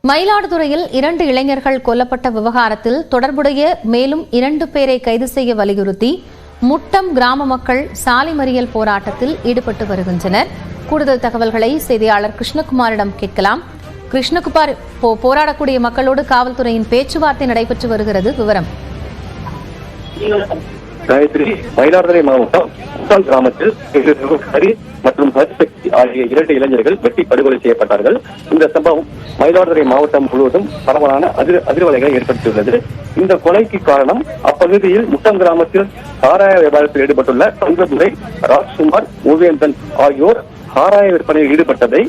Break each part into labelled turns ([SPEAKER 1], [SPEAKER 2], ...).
[SPEAKER 1] மயிலாடுதுறையில் 2 இளைஞர்கள் கொல்லப்பட்ட விவகாரத்தில் தொடர்புடைய மேலும் 2 பேரை கைது செய்ய வலியுறுத்தி முட்டம் கிராம மக்கள் சாலை மறியல் போராட்டத்தில் ஈடுபட்டு வருகின்றனர். கூடுதல் தகவல்களை செய்தியாளர் கிருஷ்ணகுமாரிடம் கேட்கலாம். கிருஷ்ணகுமார், போராடக்கூடிய மக்களோடு காவல்துறையின் பேச்சுவார்த்தை நடைபெற்று வருகிறது. விவரம்.
[SPEAKER 2] மயிலாடுதுறை மாவட்டம் முட்டம் கிராமத்தில் ஹரி மற்றும் ஹரிசக்தி ஆகிய 2 இளைஞர்கள் வெட்டி படுகொலை செய்யப்பட்டார்கள். இந்த சம்பவம் மயிலாடுதுறை மாவட்டம் முழுவதும் பரவலான அதிர்வலைகளை ஏற்படுத்தியுள்ளது. இந்த கொலைக்கு காரணம் அப்பகுதியில் முட்டம் கிராமத்தில் சாராய வியாபாரத்தில் ஈடுபட்டுள்ள தங்கதுரை, ராஜ்குமார், மூவேந்தன் ஆகியோர் சாராய விற்பனையில் ஈடுபட்டதை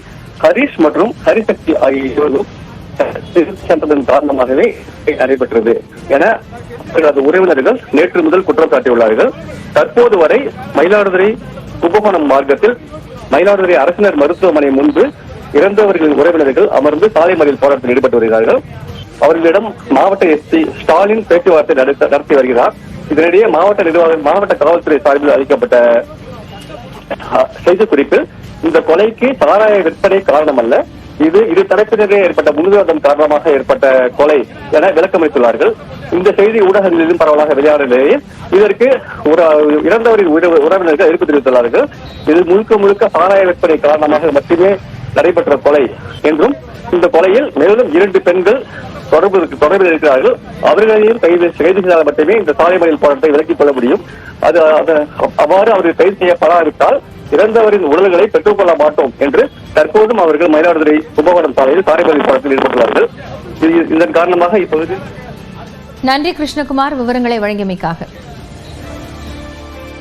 [SPEAKER 2] ஹரிஷ் மற்றும் ஹரிசக்தி ஆகிய இருவரும் சென்றதன் காரணமாகவே நடைபெற்றது என உறவினர்கள் நேற்று முதல் குற்றம் சாட்டியுள்ளார்கள். தற்போது வரை மயிலாடுதுறை கும்பகோணம் மார்க்கத்தில் மயிலாடுதுறை அரசினர் மருத்துவமனை முன்பு இறந்தவர்களின் உறவினர்கள் அமர்ந்து சாலை மறியல் போராட்டத்தில் ஈடுபட்டு வருகிறார்கள். அவர்களிடம் மாவட்ட எஸ்பி ஸ்டாலின் பேச்சுவார்த்தை நடத்தி வருகிறார். இதனிடையே மாவட்ட காவல்துறை சார்பில் அளிக்கப்பட்ட செய்திக்குறிப்பில் இந்த கொலைக்கு சாராய விற்பனை காரணம் அல்ல, இது இரு தரப்பினரே ஏற்பட்ட முன்விரோதம் காரணமாக ஏற்பட்ட கொலை என விளக்கமளித்துள்ளார்கள். இந்த செய்தி ஊடகங்களிலும் பரவலாக வெளியான நிலையில் இதற்கு இறந்தவரின் உறவினர்கள் எதிர்ப்பு தெரிவித்துள்ளார்கள். இது முழுக்க சாராய விற்பனை காரணமாக மட்டுமே நடைபெற்ற கொலை என்றும் இந்த கொலையில் மேலும் 2 பெண்கள் தொடர்பில் இருக்கிறார்கள், அவர்களையும் கைது செய்தால் மட்டுமே இந்த சாலை மறியல் போராட்டத்தை விலக்கிக் கொள்ள முடியும். அவ்வாறு அவர்கள் கைது செய்யப்படாவிட்டால் இறந்தவரின் உடல்களை பெற்றுக் கொள்ள மாட்டோம் என்று தற்போதும் அவர்கள் மயிலாடுதுறை கும்பகோணம் சாலையில் சாலை மறியல் போராட்டத்தில் ஈடுபட்டுள்ளார்கள். இதன் காரணமாக இப்பகுதி.
[SPEAKER 1] நன்றி கிருஷ்ணகுமார், விவரங்களை வழங்கியமைக்காக.